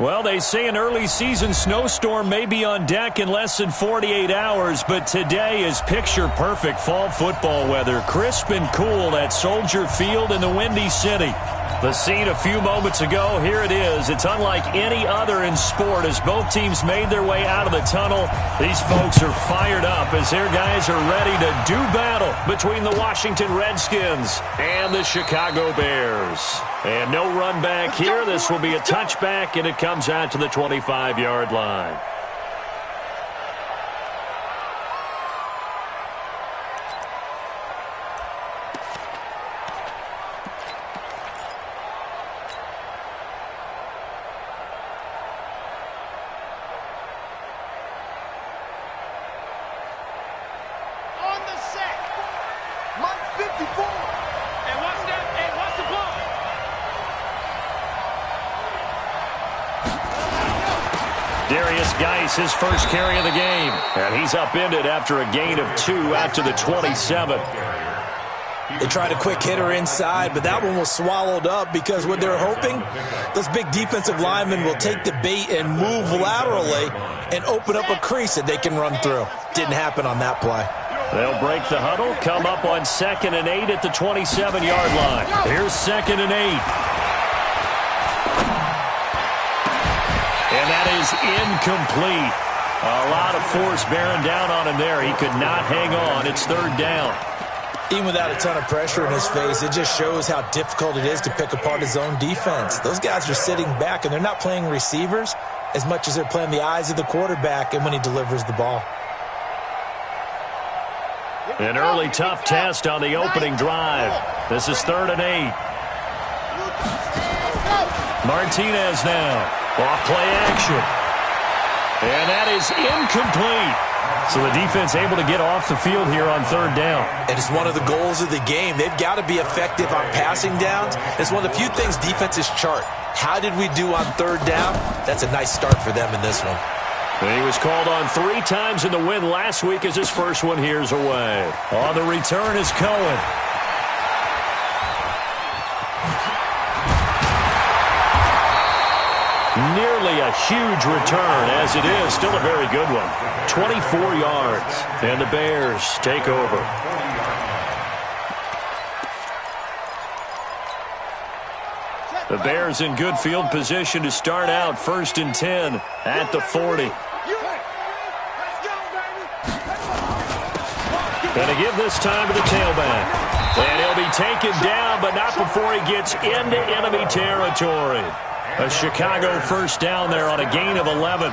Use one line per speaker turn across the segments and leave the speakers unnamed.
Well, they say an early season snowstorm may be on deck in less than 48 hours, but today is picture-perfect fall football weather. Crisp and cool at Soldier Field in the Windy City. The scene a few moments ago, here it is. It's unlike any other in sport as both teams made their way out of the tunnel. These folks are fired up as their guys are ready to do battle between the Washington Redskins and the Chicago Bears. And no run back here. This will be a touchback, and it comes out to the 25-yard line. His first carry of the game, and he's upended after a gain of 2 out to the 27.
They tried a quick hitter inside, but that one was swallowed up because what they're hoping, those big defensive linemen will take the bait and move laterally and open up a crease that they can run through. Didn't happen on that play.
They'll break the huddle, come up on 2nd and 8 at the 27-yard line. Here's 2nd and 8. And that is incomplete. A lot of force bearing down on him there. He could not hang on. It's 3rd down.
Even without a ton of pressure in his face, it just shows how difficult it is to pick apart his own defense. Those guys are sitting back, and they're not playing receivers as much as they're playing the eyes of the quarterback and when he delivers the ball.
An early tough test on the opening drive. This is 3rd and 8. Martinez now. Off play action. And that is incomplete. So the defense able to get off the field here on 3rd down.
And it's one of the goals of the game. They've got to be effective on passing downs. It's one of the few things defenses chart. How did we do on 3rd down? That's a nice start for them in this one.
And he was called on 3 times in the win last week as his first one here's away. On the return is Cohen. Nearly a huge return, as it is still a very good one. 24 yards, and the Bears take over. The Bears in good field position to start out 1st and 10 at the 40. And to give this time to the tailback. And he'll be taken down, but not before he gets into enemy territory. A Chicago 1st down there on a gain of 11.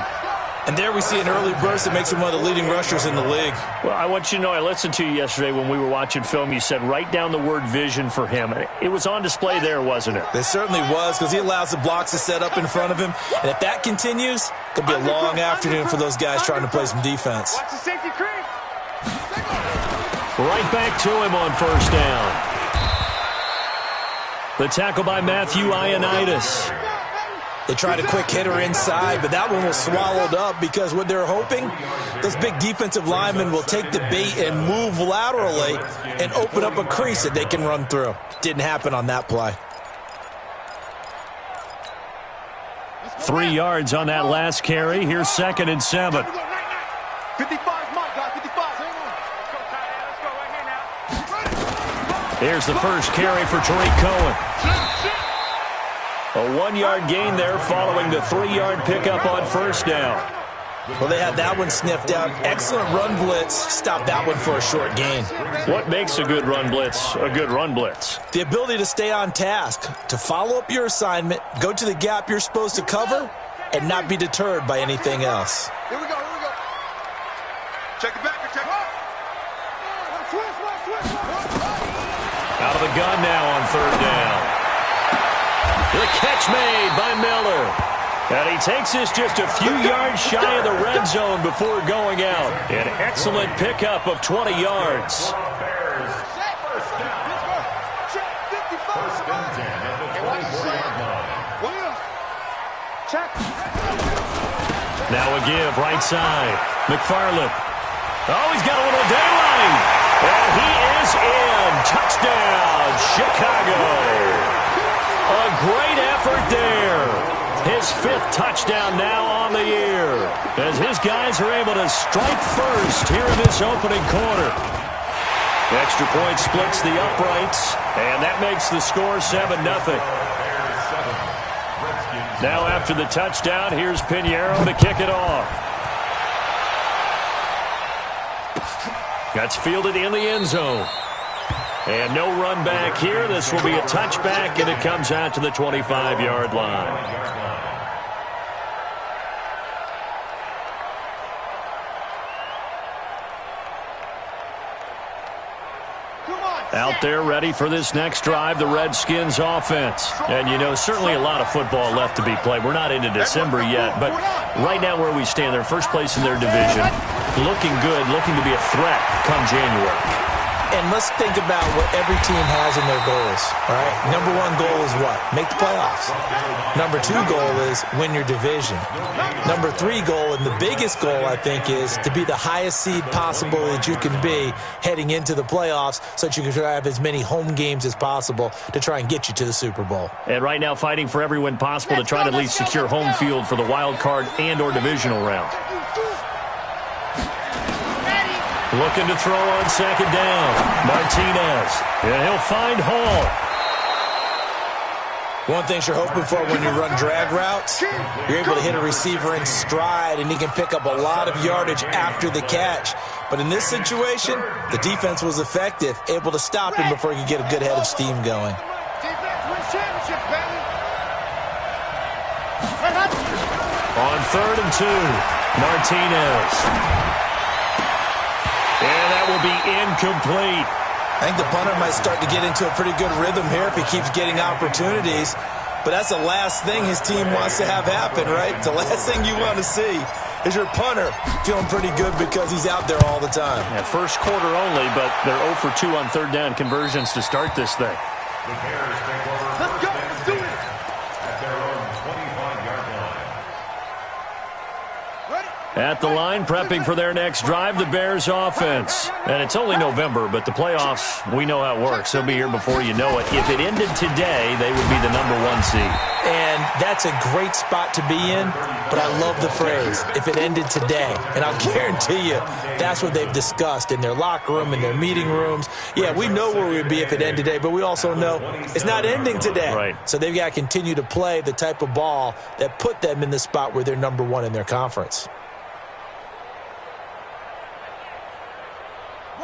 And there we see an early burst that makes him one of the leading rushers in the league.
Well, I want you to know, I listened to you yesterday when we were watching film. You said write down the word vision for him. It was on display there, wasn't it?
It certainly was, because he allows the blocks to set up in front of him. And if that continues, it could be a long afternoon for those guys trying to play some defense.
Watch the safety creep.
Right back to him on 1st down. The tackle by Matthew Ioannidis.
They tried a quick hitter inside, but that one was swallowed up because what they're hoping, those big defensive linemen will take the bait and move laterally and open up a crease that they can run through. Didn't happen on that play.
3 yards on that last carry. Here's 2nd and 7.
55, my guy, 55. Let's go right here now.
Here's the first carry for Tariq Cohen. A 1-yard gain there following the 3-yard pickup on 1st down.
Well, they had that one sniffed out. Excellent run blitz. Stopped that one for a short gain.
What makes a good run blitz a good run blitz?
The ability to stay on task, to follow up your assignment, go to the gap you're supposed to cover, and not be deterred by anything else.
Here we go, here we go. Check it back, check it.
Out of the gun now on 3rd down. The catch made by Miller. And he takes this just a few yards shy of the red zone before going out. An excellent pickup of 20 yards. Now a give, right side. McFarland. Oh, he's got a little daylight. And he is in. Touchdown, Chicago. A great effort there. His his 5th touchdown now on the year, as his guys are able to strike first here in this opening quarter. Extra point splits the uprights, and that makes the score 7-0. Now after the touchdown, here's Pinheiro to kick it off. That's fielded in the end zone. And no run back here. This will be a touchback, and it comes out to the 25-yard line. Out there ready for this next drive, the Redskins offense. And, you know, certainly a lot of football left to be played. We're not into December yet, but right now where we stand, they're first place in their division. Looking good, looking to be a threat come January.
And let's think about what every team has in their goals, all right? Number 1 goal is what? Make the playoffs. Number 2 goal is win your division. Number 3 goal, and the biggest goal, I think, is to be the highest seed possible that you can be heading into the playoffs so that you can have as many home games as possible to try and get you to the Super Bowl.
And right now fighting for every win possible to try to at least secure home field for the wild card and or divisional round. Looking to throw on second down. Martinez. And he'll find Hall.
One thing you're hoping for when you run drag routes, you're able to hit a receiver in stride, and he can pick up a lot of yardage after the catch. But in this situation, the defense was effective, able to stop him before he could get a good head of steam going.
On 3rd and 2, Martinez. And that will be incomplete.
I think the punter might start to get into a pretty good rhythm here if he keeps getting opportunities. But that's the last thing his team wants to have happen, right? The last thing you want to see is your punter feeling pretty good because he's out there all the time.
Yeah, first quarter only, but they're 0 for 2 on 3rd down conversions to start this thing.
Let's go. Let's do it. At their own 25-yard line.
At the line, prepping for their next drive, the Bears offense. And it's only November, but the playoffs, we know how it works. They'll be here before you know it. If it ended today, they would be the number 1 seed.
And that's a great spot to be in, but I love the phrase, if it ended today. And I'll guarantee you, that's what they've discussed in their locker room, in their meeting rooms. Yeah, we know where we'd be if it ended today, but we also know it's not ending today.
Right.
So they've got to continue to play the type of ball that put them in the spot where they're number 1 in their conference.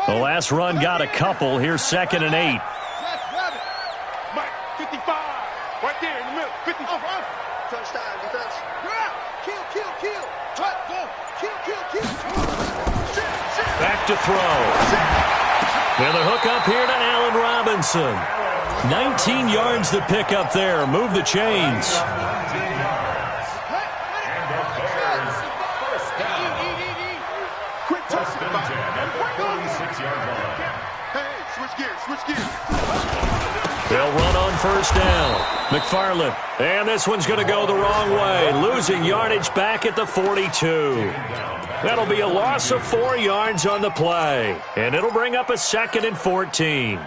The last run got a couple. Here's 2nd and 8.
Mike, 55. Right there in the middle. 55. Touchdown, defense. Kill.
Back to throw. And the hook up here to Allen Robinson. 19 yards to pick up there. Move the chains. They'll run on 1st down. McFarland. And this one's going to go the wrong way. Losing yardage back at the 42. That'll be a loss of 4 yards on the play. And it'll bring up a 2nd and 14.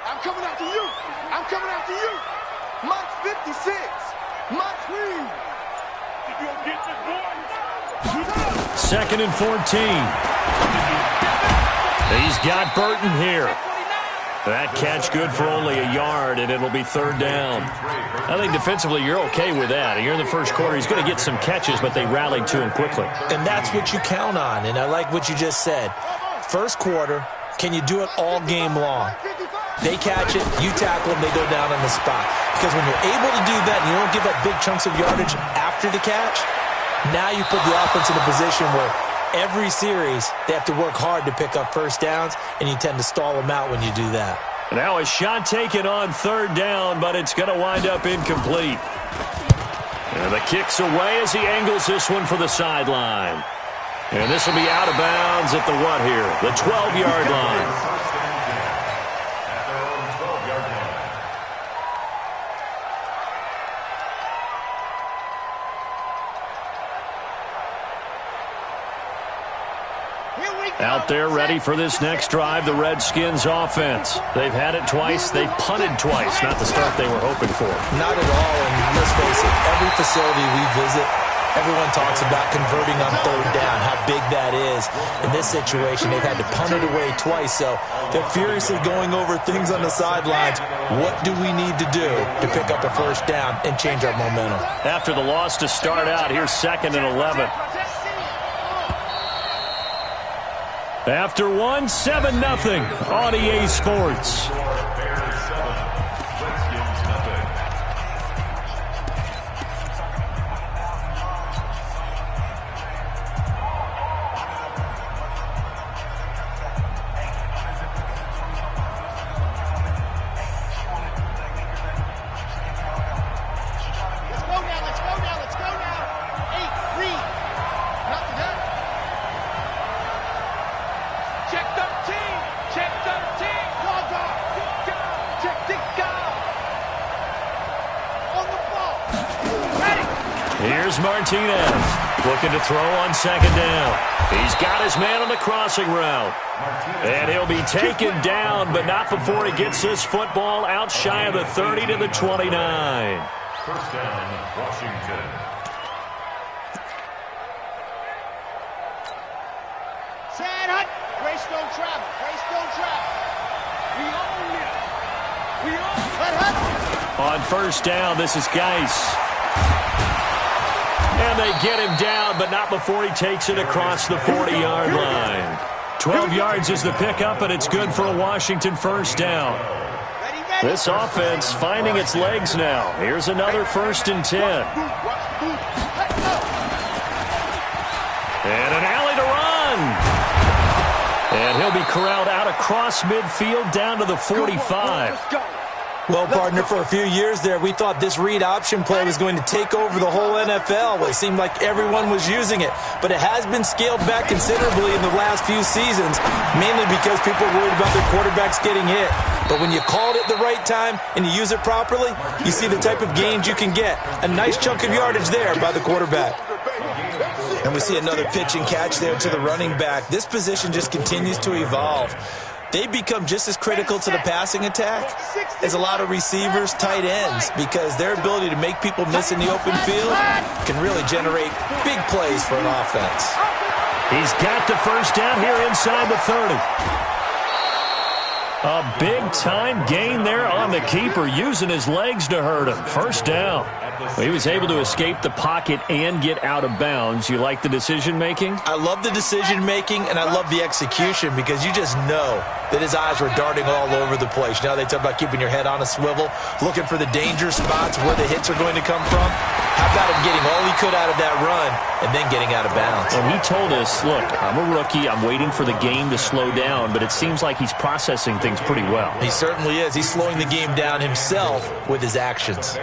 I'm coming after you. I'm coming after you. Mike's 56. Mike's lead. If you don't get this boy.
2nd and 14. He's got Burton here. That catch good for only a yard, and it'll be 3rd down. I think defensively you're okay with that. You're in the first quarter. He's going to get some catches, but they rallied to him quickly.
And that's what you count on, and I like what you just said. First quarter, can you do it all game long? They catch it, you tackle them, they go down on the spot. Because when you're able to do that and you don't give up big chunks of yardage after the catch, now you put the offense in a position where every series they have to work hard to pick up 1st downs, and you tend to stall them out when you do that.
Now a shot taken on 3rd down, but it's going to wind up incomplete. And the kick's away as he angles this one for the sideline. And this will be out of bounds at the what here? The 12-yard line. Out there ready for this next drive, the Redskins offense. They've had it twice. They've punted twice. Not the start they were hoping for.
Not at all, and let's face it, every facility we visit, everyone talks about converting on third down, how big that is. In this situation, they've had to punt it away twice, so they're furiously going over things on the sidelines. What do we need to do to pick up a first down and change our momentum?
After the loss to start out, here's 2nd and 11. After 7-0 on EA Sports. Here's Martinez looking to throw on 2nd down. He's got his man on the crossing route. And he'll be taken down, but not before he gets this football out shy of the 30 to the 29.
First down, Washington.
Sad hut. Grace don't travel. Grace don't travel. We own it. We own it.
On first down, this is Geis. And they get him down, but not before he takes it across the 40-yard line. 12 yards is the pickup, and it's good for a Washington first down. This offense finding its legs now. Here's another 1st and 10. And an alley to run. And he'll be corralled out across midfield down to the 45.
Well, partner, for a few years there, we thought this read option play was going to take over the whole NFL. It seemed like everyone was using it, but it has been scaled back considerably in the last few seasons, mainly because people are worried about their quarterbacks getting hit. But when you called it the right time and you use it properly, you see the type of gains you can get. A nice chunk of yardage there by the quarterback. And we see another pitch and catch there to the running back. This position just continues to evolve. They become just as critical to the passing attack as a lot of receivers, tight ends, because their ability to make people miss in the open field can really generate big plays for an offense.
He's got the first down here inside the 30. A big-time gain there on the keeper, using his legs to hurt him. First down. He was able to escape the pocket and get out of bounds. You like the decision-making?
I love the decision-making, and I love the execution, because you just know that his eyes were darting all over the place. You know, they talk about keeping your head on a swivel, looking for the danger spots where the hits are going to come from. How about him getting all he could out of that run and then getting out of bounds?
And he told us, look, I'm a rookie. I'm waiting for the game to slow down, but it seems like he's processing things pretty well.
He certainly is. He's slowing the game down himself with his actions.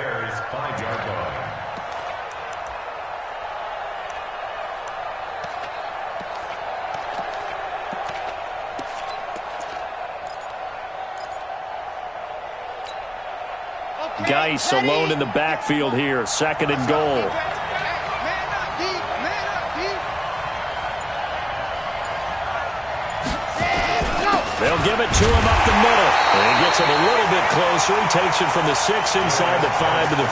Geis alone in the backfield here. 2nd and goal. They'll give it to him up the middle. And he gets it a little bit closer. He takes it from the 6 inside the 5 to the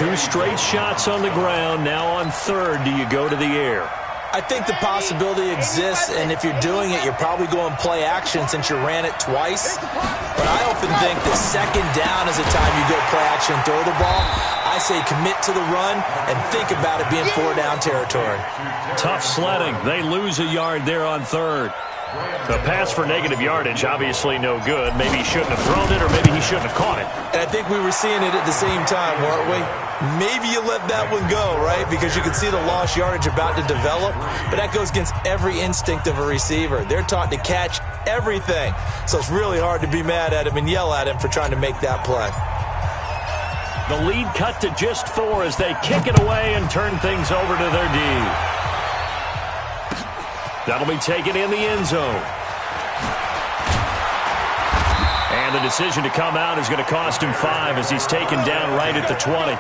4. 2 straight shots on the ground. Now on 3rd, do you go to the air?
I think the possibility exists, and if you're doing it, you're probably going play action since you ran it twice. But I often think that 2nd down is the time you go play action and throw the ball. I say commit to the run and think about it being 4-down territory.
Tough sledding. They lose a yard there on 3rd. The pass for negative yardage, obviously no good. Maybe he shouldn't have thrown it, or maybe he shouldn't have caught it.
And I think we were seeing it at the same time, weren't we? Maybe you let that one go, right? Because you can see the lost yardage about to develop. But that goes against every instinct of a receiver. They're taught to catch everything. So it's really hard to be mad at him and yell at him for trying to make that play.
The lead cut to just 4 as they kick it away and turn things over to their D. That'll be taken in the end zone. And the decision to come out is going to cost him 5 as he's taken down right at the 20.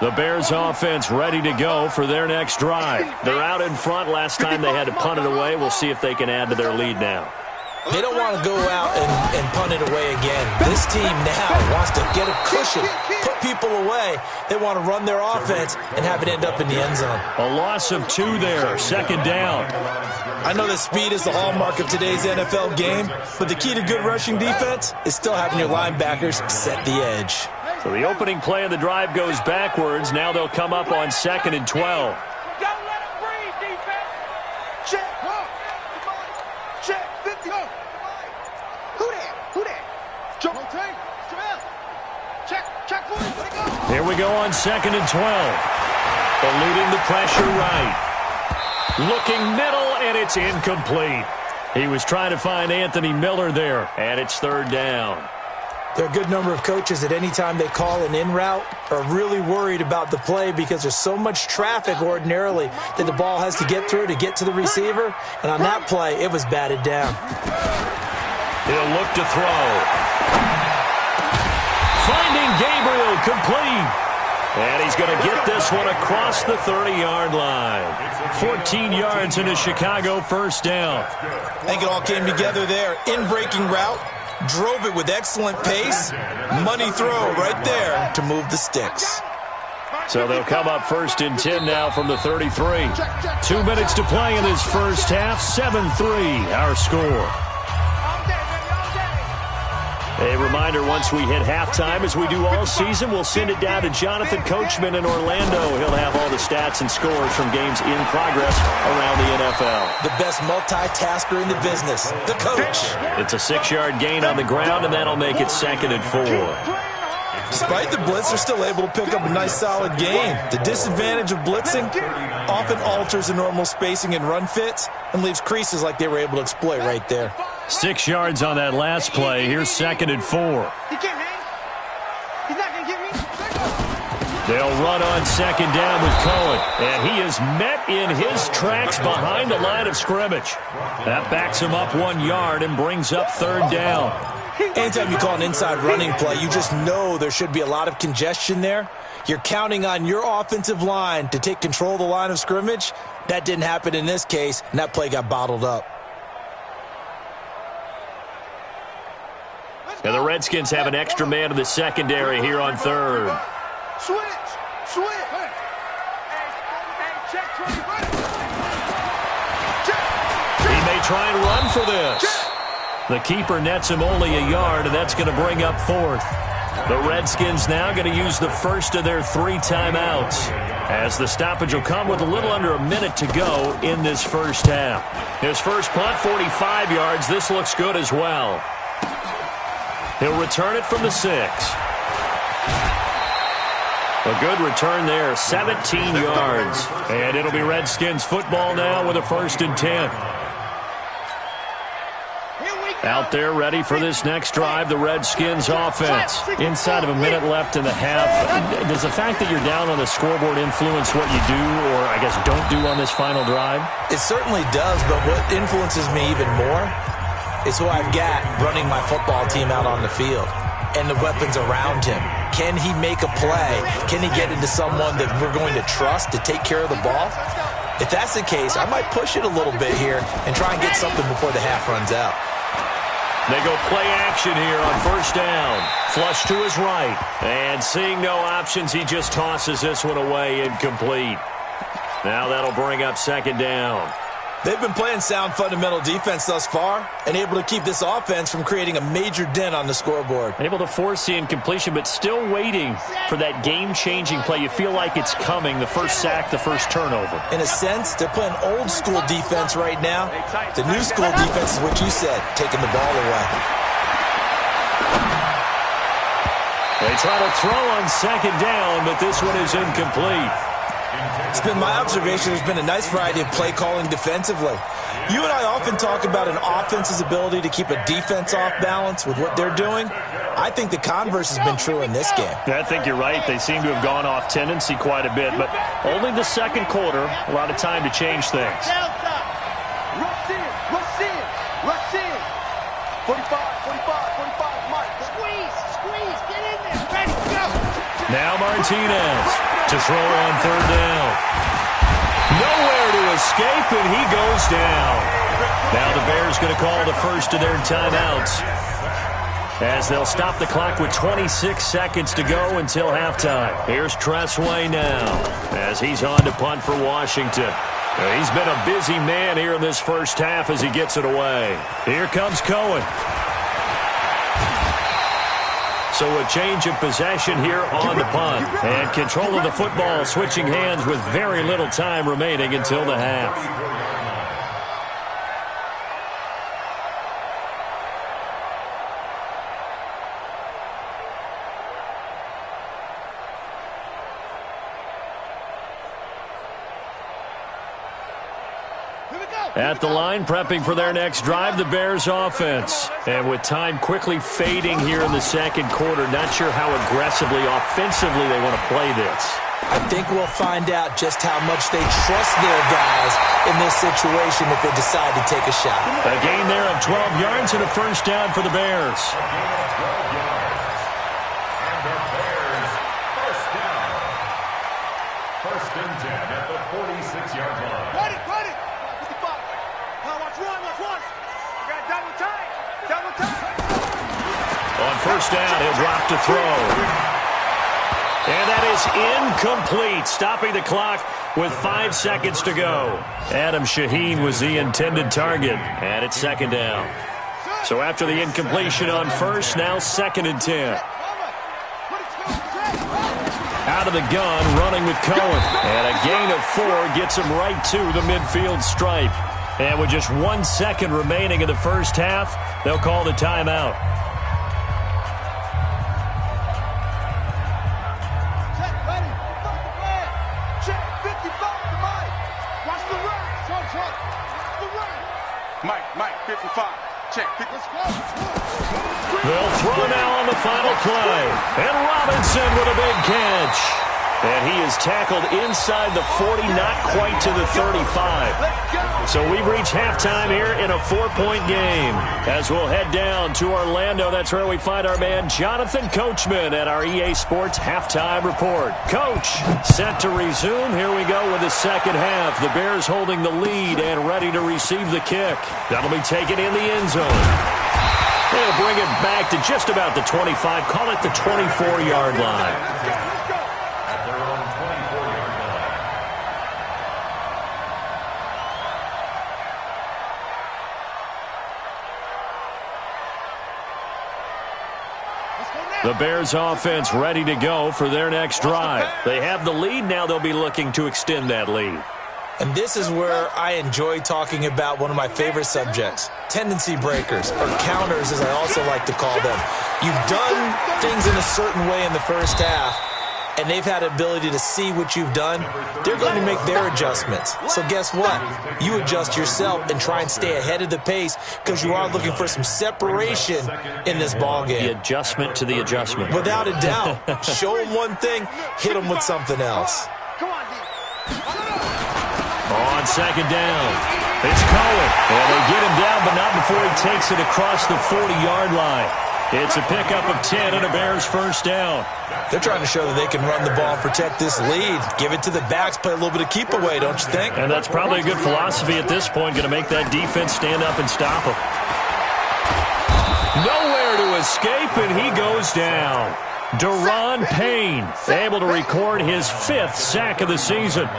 The Bears offense ready to go for their next drive. They're out in front. Last time they had to punt it away. We'll see if they can add to their lead now.
They don't want to go out and punt it away again. This team now wants to get a cushion, put people away. They want to run their offense and have it end up in the end zone.
A loss of 2 there, second down.
I know that speed is the hallmark of today's NFL game, but the key to good rushing defense is still having your linebackers set the edge.
So the opening play of the drive goes backwards. Now they'll come up on 2nd and 12. Here we go on 2nd and 12. Eluding the pressure right. Looking middle, and it's incomplete. He was trying to find Anthony Miller there, and it's 3rd down.
There are a good number of coaches that any time they call an in route are really worried about the play because there's so much traffic ordinarily that the ball has to get through to get to the receiver. And on that play, it was batted down.
He'll look to throw. Finding Gabriel, complete. And he's going to get this one across the 30-yard line. 14 yards in a Chicago first down.
I think it all came together there. In-breaking route, drove it with excellent pace. Money throw right there to move the sticks.
So they'll come up 1st and 10 now from the 33. 2 minutes to play in this first half. 7-3 our score. A reminder, once we hit halftime, as we do all season, we'll send it down to Jonathan Coachman in Orlando. He'll have all the stats and scores from games in progress around the NFL.
The best multitasker in the business, the coach.
It's a 6-yard gain on the ground, and that'll make it 2nd and 4.
Despite the blitz, they're still able to pick up a nice, solid gain. The disadvantage of blitzing often alters the normal spacing and run fits and leaves creases like they were able to exploit right there.
6 yards on that last play. Here's 2nd and 4.
He can't hang. He's not going to get me.
They'll run on 2nd down with Cohen. And he is met in his tracks behind the line of scrimmage. That backs him up 1 yard and brings up 3rd down.
Anytime you call an inside running play, you just know there should be a lot of congestion there. You're counting on your offensive line to take control of the line of scrimmage. That didn't happen in this case, and that play got bottled up.
Now the Redskins have an extra man in the secondary here on 3rd.
Switch.
He may try and run for this. The keeper nets him only a yard, and that's going to bring up 4th. The Redskins now going to use the first of their 3 timeouts, as the stoppage will come with a little under a minute to go in this first half. His first punt, 45 yards. This looks good as well. He'll return it from the 6. A good return there, 17 yards. And it'll be Redskins football now with a 1st and 10. Out there ready for this next drive, the Redskins offense. Inside of a minute left in the half. Does the fact that you're down on the scoreboard influence what you do, or I guess don't do on this final drive?
It certainly does, but what influences me even more is who I've got running my football team out on the field and the weapons around him. Can he make a play? Can he get into someone that we're going to trust to take care of the ball? If that's the case, I might push it a little bit here and try and get something before the half runs out.
They go play action here on 1st down. Flush to his right. And seeing no options, he just tosses this one away, incomplete. Now that'll bring up 2nd down.
They've been playing sound fundamental defense thus far and able to keep this offense from creating a major dent on the scoreboard.
Able to force the incompletion, but still waiting for that game-changing play. You feel like it's coming, the first sack, the first turnover.
In a sense, they're playing old-school defense right now. The new-school defense is what you said, taking the ball away.
They try to throw on 2nd down, but this one is incomplete.
It's been my observation there's been a nice variety of play calling defensively. You and I often talk about an offense's ability to keep a defense off balance with what they're doing. I think the converse has been true in this game.
I think you're right. They seem to have gone off tendency quite a bit, but only the 2nd quarter, a lot of time to change things.
Rush in. 45, Mike. Squeeze, get in there. Ready, go.
Now Martinez To throw on third down. Nowhere to escape, and he goes down. Now the Bears going to call the first of their timeouts, as they'll stop the clock with 26 seconds to go until halftime. Here's Tressway now, as he's on to punt for Washington. He's been a busy man here in this first half as he gets it away. Here comes Cohen. So a change of possession here on the punt. And control of the football, switching hands with very little time remaining until the half. At the line, prepping for their next drive, the Bears offense. And with time quickly fading here in the second quarter, not sure how aggressively, offensively they want to play this.
I think we'll find out just how much they trust their guys in this situation if they decide to take a shot.
A gain there of 12 yards and a first down for the Bears.
First and 10 at the 46-yard line.
Ready. Watch. I got double time.
On first down, he'll drop to throw. And that is incomplete, stopping the clock with 5 seconds to go. Adam Shaheen was the intended target, and it's second down. So after the incompletion on first, now second and 10. Out of the gun, running with Cohen. And a gain of 4 gets him right to the midfield stripe. And with just 1 second remaining in the first half, they'll call the timeout.
Check, ready. Check, 55 to Mike. Watch the run. Watch the run. Mike, 55. Check, 50. Let's go.
They'll throw now on the final play. And Robinson with a big catch. And he is tackled inside the 40, not quite to the 35. So we've reached halftime here in a 4-point game. As we'll head down to Orlando, that's where we find our man Jonathan Coachman at our EA Sports Halftime Report. Coach, set to resume. Here we go with the second half. The Bears holding the lead and ready to receive the kick. That'll be taken in the end zone. They'll bring it back to just about the 25, call it the 24-yard line. The Bears offense ready to go for their next drive. They have the lead. Now they'll be looking to extend that lead.
And this is where I enjoy talking about one of my favorite subjects, tendency breakers, or counters as I also like to call them. You've done things in a certain way in the first half, and they've had the ability to see what you've done. They're going to make their adjustments. So guess what? You adjust yourself and try and stay ahead of the pace because you are looking for some separation in this ball game.
The adjustment to the adjustment.
Without a doubt. Show them one thing, hit them with something else.
On second down, it's Cohen. And they get him down, but not before he takes it across the 40-yard line. It's a pickup of 10 and a Bears first down.
They're trying to show that they can run the ball and protect this lead. Give it to the backs, play a little bit of keep away, don't you think?
And that's probably a good philosophy at this point, going to make that defense stand up and stop him. Nowhere to escape, and he goes down. Deron Payne able to record his 5th sack of the season.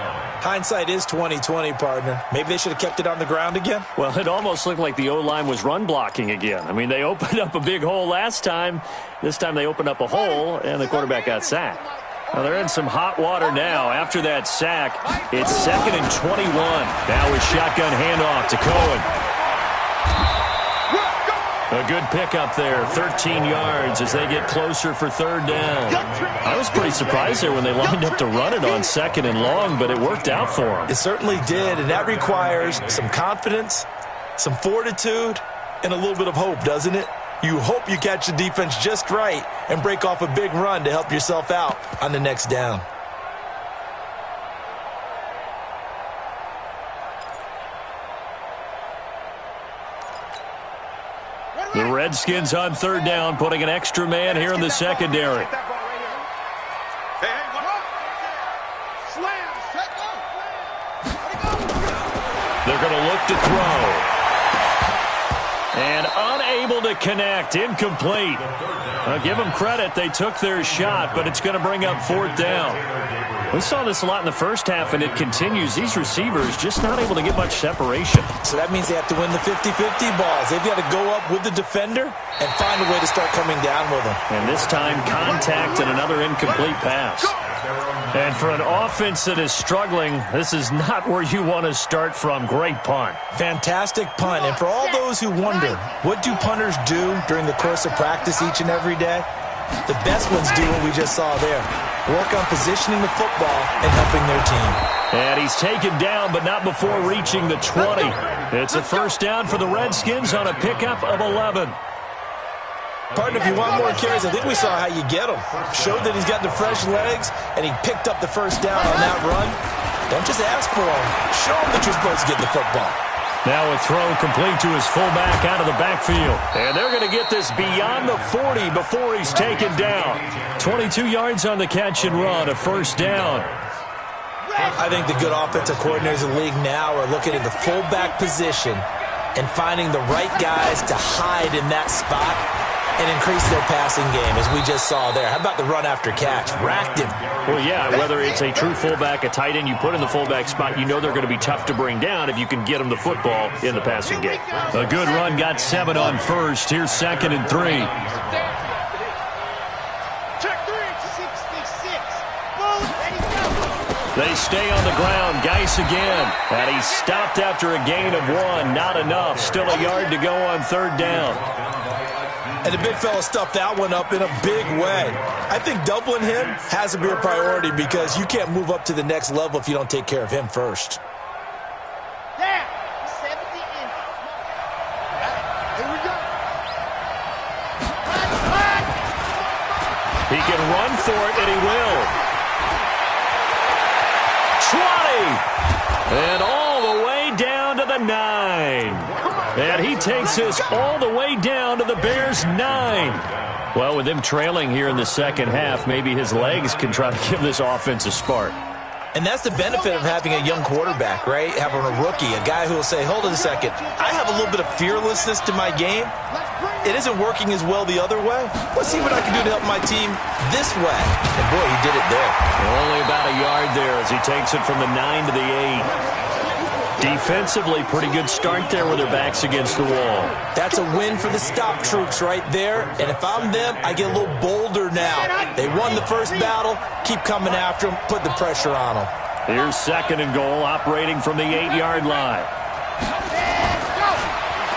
Hindsight is 20/20, partner. Maybe they should have kept it on the ground again.
Well, it almost looked like the O-line was run blocking again. I mean, they opened up a big hole last time. This time they opened up a hole, and the quarterback got sacked. Well, they're in some hot water now. After that sack, it's 2nd and 21. Now with shotgun handoff to Cohen. A good pickup there, 13 yards as they get closer for third down. I was pretty surprised there when they lined up to run it on 2nd and long, but it worked out for them.
It certainly did, and that requires some confidence, some fortitude, and a little bit of hope, doesn't it? You hope you catch the defense just right and break off a big run to help yourself out on the next down.
The Redskins on third down, putting an extra man here in the secondary. They're going to look to throw. And unable to connect. Incomplete. I'll give them credit. They took their shot, but it's going to bring up 4th down. We saw this a lot in the first half, and it continues. These receivers just not able to get much separation.
So that means they have to win the 50-50 balls. They've got to go up with the defender and find a way to start coming down with them.
And this time, contact and another incomplete pass. And for an offense that is struggling, this is not where you want to start from. Great punt.
Fantastic punt. And for all those who wonder, what do punters do during the course of practice each and every day? The best ones do what we just saw there. Work on positioning the football and helping their team.
And he's taken down, but not before reaching the 20. It's a 1st down for the Redskins on a pickup of 11.
Partner, if you want more carries, I think we saw how you get him. Showed that he's got the fresh legs, and he picked up the 1st down on that run. Don't just ask for him. Show him that you're supposed to get the football.
Now a throw complete to his fullback out of the backfield. And they're going to get this beyond the 40 before he's taken down. 22 yards on the catch and run, a 1st down.
I think the good offensive coordinators in the league now are looking at the fullback position and finding the right guys to hide in that spot and increase their passing game, as we just saw there. How about the run after catch? Racked him.
Well, yeah, whether it's a true fullback, a tight end you put in the fullback spot, you know they're going to be tough to bring down if you can get them the football in the passing game. A good run, got 7 on 1st. Here's 2nd and 3. They stay on the ground. Geis again. And he's stopped after a gain of 1. Not enough. Still a yard to go on 3rd down.
And the big fella stuffed that one up in a big way. I think doubling him has to be a priority because you can't move up to the next level if you don't take care of him first.
There. 70 in. Here we go.
He can run for it, and he will. 20. And all the way down to the 9. And he takes us all the way down to the Bears' 9. Well, with them trailing here in the second half, maybe his legs can try to give this offense a spark.
And that's the benefit of having a young quarterback, right? Having a rookie, a guy who will say, hold on a second, I have a little bit of fearlessness to my game. It isn't working as well the other way. Let's see what I can do to help my team this way. And boy, he did it there.
Only about a yard there as he takes it from the 9 to the 8. Defensively, pretty good start there with their backs against the wall.
That's a win for the stop troops right there. And if I'm them, I get a little bolder now. They won the first battle. Keep coming after them. Put the pressure on them.
Here's 2nd and goal, operating from the 8-yard line.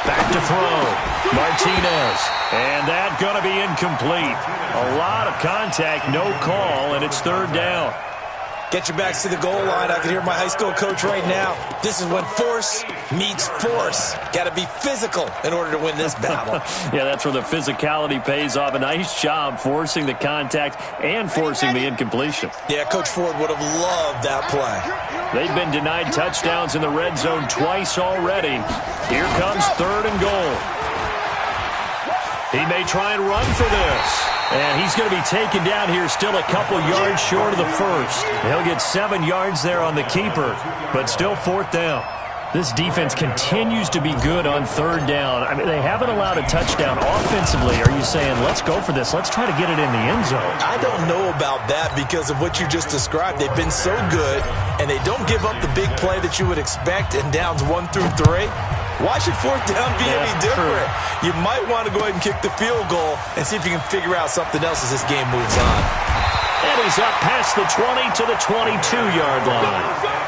Back to throw. Martinez. And that going to be incomplete. A lot of contact, no call, and it's 3rd down.
Get your backs to the goal line. I can hear my high school coach right now. This is when force meets force. Got to be physical in order to win this battle.
Yeah, that's where the physicality pays off. A nice job forcing the contact and forcing the incompletion.
Yeah, Coach Ford would have loved that play.
They've been denied touchdowns in the red zone twice already. Here comes 3rd and goal. He may try and run for this. And he's going to be taken down here still a couple yards short of the 1st. He'll get 7 yards there on the keeper, but still 4th down. This defense continues to be good on 3rd down. I mean, they haven't allowed a touchdown offensively. Are you saying, let's go for this, let's try to get it in the end zone?
I don't know about that because of what you just described. They've been so good, and they don't give up the big play that you would expect in downs 1 through 3. Why should 4th down be any different? True. You might want to go ahead and kick the field goal and see if you can figure out something else as this game moves on.
And he's up past the 20 to the 22-yard line.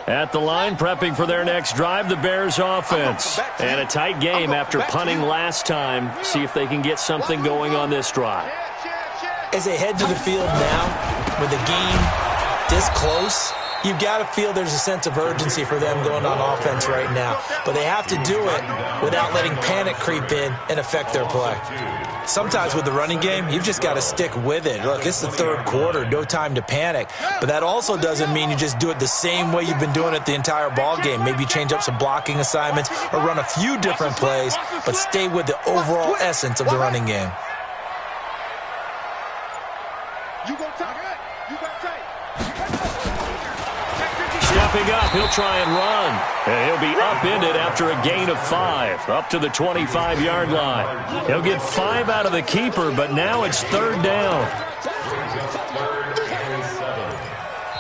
At the line, prepping for their next drive, the Bears offense. And a tight game after punting last time. See if they can get something going on this drive.
As they head to the field now, with the game this close, You've got to feel there's a sense of urgency for them going on offense right now. But they have to do it without letting panic creep in and affect their play. Sometimes with the running game, you've just got to stick with it. Look, it's the third quarter, no time to panic. But that also doesn't mean you just do it the same way you've been doing it the entire ball game. Maybe change up some blocking assignments or run a few different plays, but stay with the overall essence of the running game.
Stepping up, he'll try and run. And he'll be upended after a gain of 5, up to the 25-yard line. He'll get 5 out of the keeper, but now it's third down.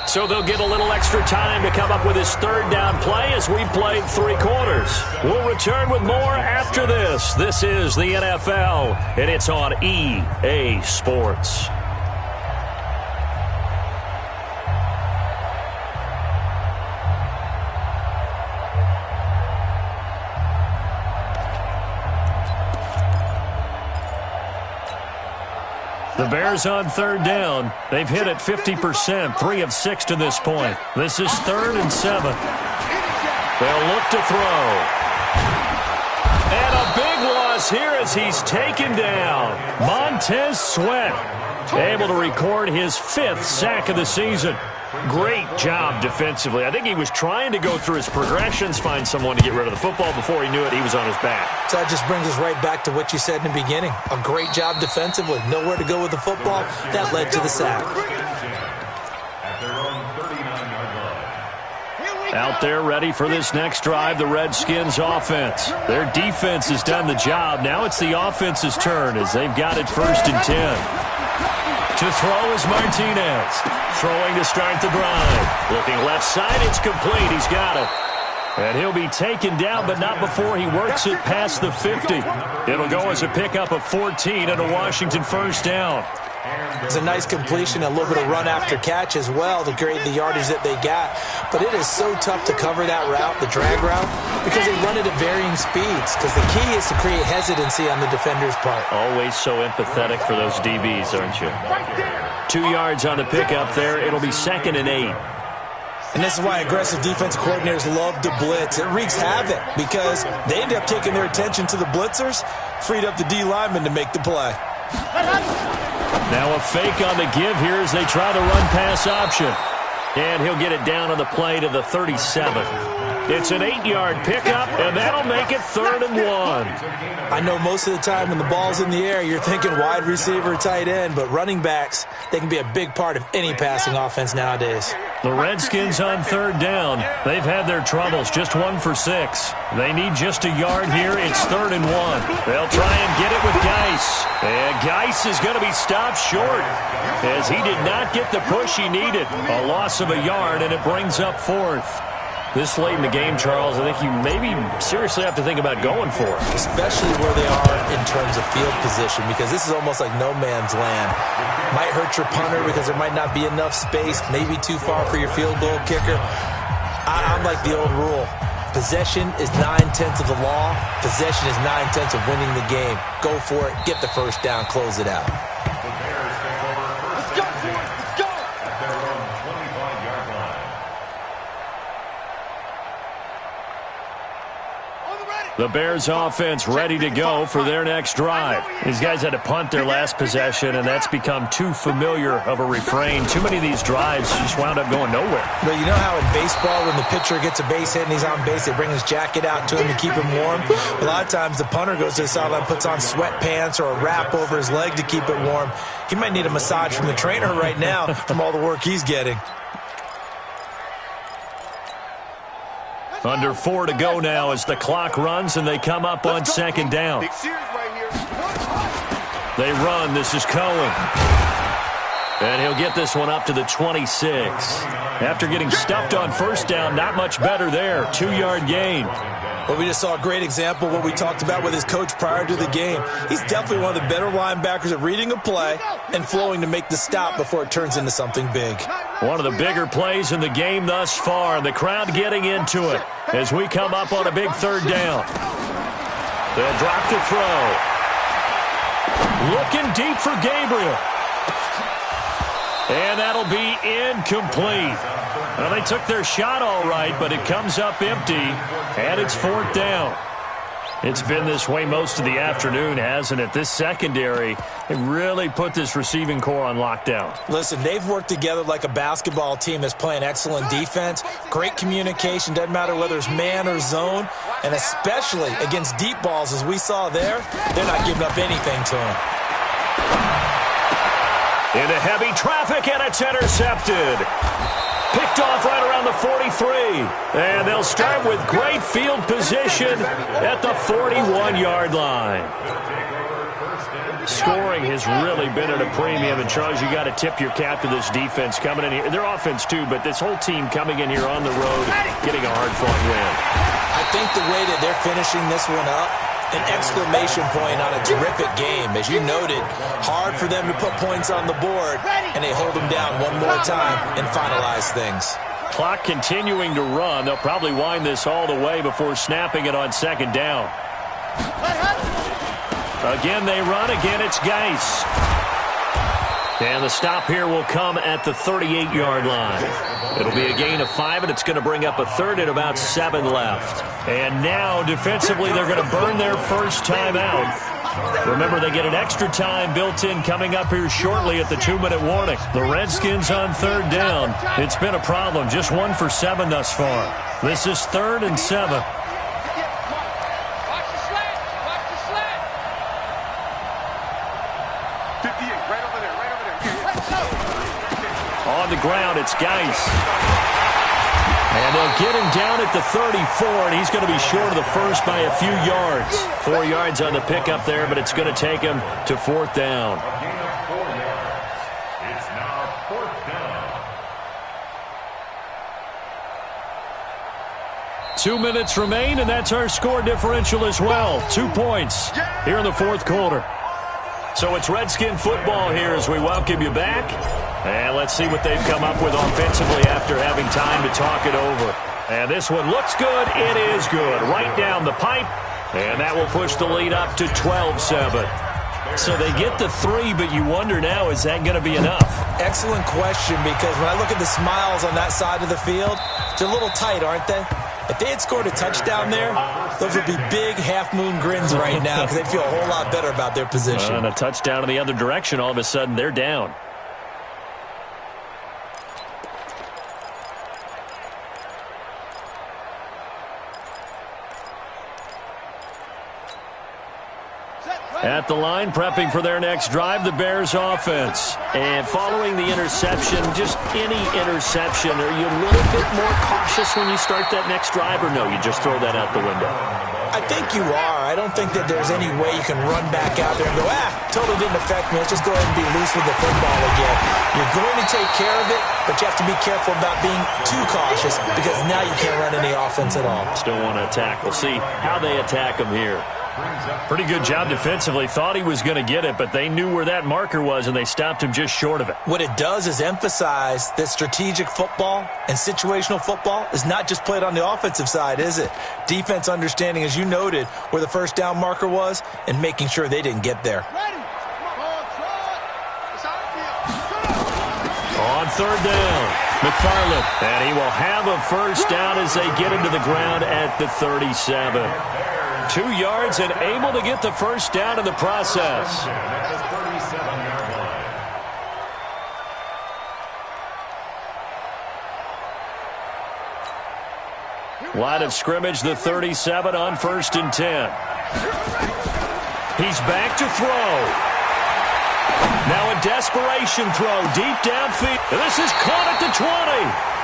So they'll get a little extra time to come up with his third down play as we played 3 quarters. We'll return with more after this. This is the NFL, and it's on EA Sports. The Bears on third down. They've hit it 50%, 3 of 6 to this point. This is 3rd and 7. They'll look to throw. And a big loss here as he's taken down. Montez Sweat able to record his 5th sack of the season. Great job defensively. I think he was trying to go through his progressions, find someone to get rid of the football. Before he knew it, he was on his back.
So that just brings us right back to what you said in the beginning. A great job defensively. Nowhere to go with the football. That led to the sack.
Out there ready for this next drive, the Redskins offense. Their defense has done the job. Now it's the offense's turn as they've got it 1st and 10. To throw is Martinez. Throwing to start the drive. Looking left side, it's complete. He's got it. And he'll be taken down, but not before he works it past the 50. It'll go as a pickup of 14 and a Washington 1st down.
It's a nice completion, a little bit of run after catch as well to create the yardage that they got. But it is so tough to cover that route, the drag route, because they run it at varying speeds. Because the key is to create hesitancy on the defender's part.
Always so empathetic for those DBs, aren't you? 2 yards on the pickup there. It'll be 2nd and 8.
And this is why aggressive defensive coordinators love to blitz. It wreaks havoc because they end up taking their attention to the blitzers, freed up the D lineman to make the play.
Now a fake on the give here as they try the run-pass option. And he'll get it down on the play to the 37. It's an 8-yard pickup, and that'll make it 3rd and 1.
I know most of the time when the ball's in the air, you're thinking wide receiver, tight end, but running backs, they can be a big part of any passing offense nowadays.
The Redskins on 3rd down. They've had their troubles, just 1 for 6. They need just a yard here. It's 3rd and 1. They'll try and get it with Geis. And Geis is going to be stopped short as he did not get the push he needed. A loss of a yard, and it brings up 4th. This late in the game, Charles, I think you maybe seriously have to think about going for it.
Especially where they are in terms of field position, because this is almost like no man's land. Might hurt your punter because there might not be enough space, maybe too far for your field goal kicker. I'm like the old rule. Possession is 9/10 of the law. Possession is 9/10 of winning the game. Go for it, get the 1st down, close it out.
The Bears offense ready to go for their next drive. These guys had to punt their last possession, and that's become too familiar of a refrain. Too many of these drives just wound up going nowhere.
But you know how in baseball, when the pitcher gets a base hit and he's on base, they bring his jacket out to him to keep him warm? A lot of times the punter goes to the sideline, puts on sweatpants or a wrap over his leg to keep it warm. He might need a massage from the trainer right now from all the work he's getting.
Under 4 to go now as the clock runs and they come up on 2nd down. They run. This is Cohen. And he'll get this one up to the 26. After getting stuffed on 1st down, not much better there. 2-yard gain.
Well, we just saw a great example of what we talked about with his coach prior to the game. He's definitely one of the better linebackers at reading a play and flowing to make the stop before it turns into something big.
One of the bigger plays in the game thus far, and the crowd getting into it as we come up on a big 3rd down. They'll drop the throw. Looking deep for Gabriel. And that'll be incomplete. Well, they took their shot all right, but it comes up empty, and it's 4th down. It's been this way most of the afternoon, hasn't it? This secondary, they really put this receiving core on lockdown.
Listen, they've worked together like a basketball team that's playing excellent defense. Great communication, doesn't matter whether it's man or zone, and especially against deep balls, as we saw there, they're not giving up anything to them.
Into heavy traffic, and it's intercepted. Picked off right around the 43. And they'll start with great field position at the 41-yard line. Scoring has really been at a premium. And, Charles, you got to tip your cap to this defense coming in here. Their offense, too, but this whole team coming in here on the road, getting a hard-fought win.
I think the way that they're finishing this one up, an exclamation point on a terrific game. As you noted, hard for them to put points on the board, and they hold them down one more time and finalize things.
Clock continuing to run. They'll probably wind this all the way before snapping it on 2nd down. Again, they run. Again, it's Geis. And the stop here will come at the 38-yard line. It'll be a gain of 5, and it's going to bring up a 3rd and about 7 left. And now, defensively, they're going to burn their first time out. Remember, they get an extra time built in coming up here shortly at the 2-minute warning. The Redskins on 3rd down. It's been a problem. Just 1 for 7 thus far. This is 3rd and 7. On the ground, it's Geis. And they'll get him down at the 34, and he's going to be short of the first by a few yards. 4 yards on the pickup there, but it's going to take him to 4th down.
A gain of 4 yards. It's now 4th down.
2 minutes remain, and that's our score differential as well. 2 points here in the 4th quarter. So it's Redskin football here as we welcome you back. And let's see what they've come up with offensively after having time to talk it over. And this one looks good. It is good. Right down the pipe. And that will push the lead up to 12-7. So they get the 3, but you wonder now, is that going to be enough?
Excellent question, because when I look at the smiles on that side of the field, they're a little tight, aren't they? If they had scored a touchdown there, those would be big half-moon grins right now because they'd feel a whole lot better about their position.
And a touchdown in the other direction, all of a sudden they're down. At the line, prepping for their next drive, the Bears offense. And following the interception, just any interception, are you a little bit more cautious when you start that next drive, or no, you just throw that out the window?
I think you are. I don't think that there's any way you can run back out there and go, totally didn't affect me. Let's just go ahead and be loose with the football again. You're going to take care of it, but you have to be careful about being too cautious because now you can't run any offense at all.
Still want to attack. We'll see how they attack them here. Pretty good job defensively. Thought he was going to get it, but they knew where that marker was, and they stopped him just short of it.
What it does is emphasize that strategic football and situational football is not just played on the offensive side, is it? Defense understanding, as you noted, where the first down marker was and making sure they didn't get there.
On 3rd down, McFarland. And he will have a first down as they get him to the ground at the 37. 2 yards and able to get the first down in the process. Line of scrimmage, the 37 on 1st and 10. He's back to throw. Now a desperation throw deep downfield. And this is caught at the 20.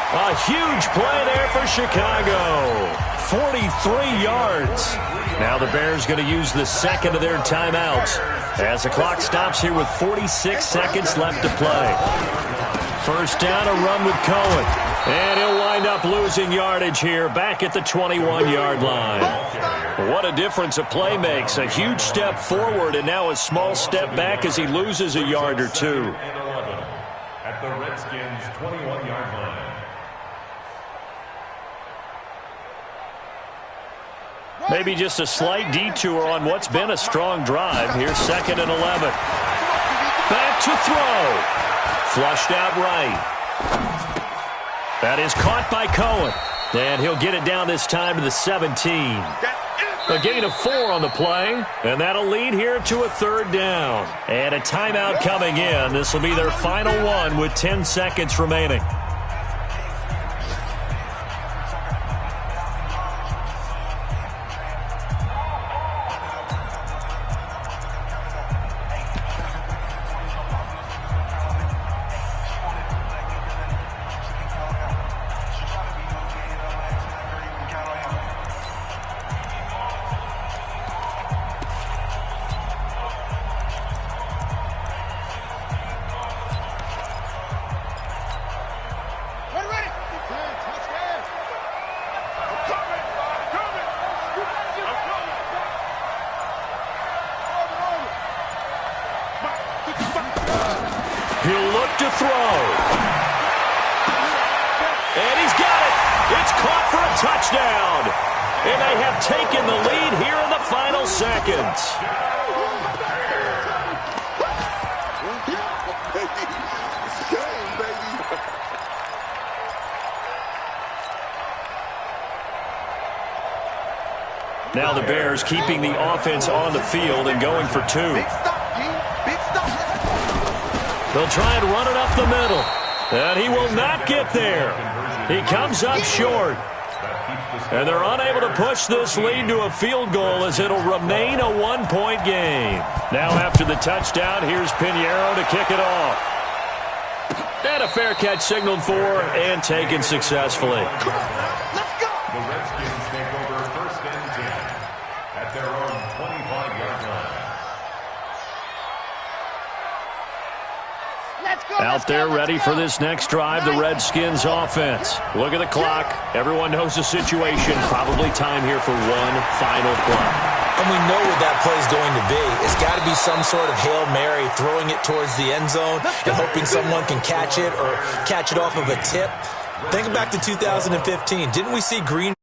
A huge play there for Chicago. 43 yards. Now the Bears going to use the second of their timeouts as the clock stops here with 46 seconds left to play. First down, a run with Cohen. And he'll wind up losing yardage here back at the 21-yard line. What a difference a play makes. A huge step forward and now a small step back as he loses a yard or two.
At the Redskins' 21-yard line.
Maybe just a slight detour on what's been a strong drive. Here's 2nd and 11. Back to throw. Flushed out right. That is caught by Cohen. And he'll get it down this time to the 17. A gain of 4 on the play, and that'll lead here to a 3rd down. And a timeout coming in. This will be their final one with 10 seconds remaining. He'll look to throw. And he's got it. It's caught for a touchdown. And they have taken the lead here in the final seconds. Now the Bears keeping the offense on the field and going for 2. They'll try and run it up the middle. And he will not get there. He comes up short. And they're unable to push this lead to a field goal as it'll remain a 1-point game. Now after the touchdown, here's Pinheiro to kick it off. And a fair catch signaled for and taken successfully.
The Redskins take over 1st and 10 at their own 25-yard line.
Out there ready for this next drive, the Redskins offense. Look at the clock. Everyone knows the situation. Probably time here for one final play.
And we know what that play is going to be. It's got to be some sort of Hail Mary, throwing it towards the end zone and hoping someone can catch it or catch it off of a tip. Think back to 2015. Didn't we see Green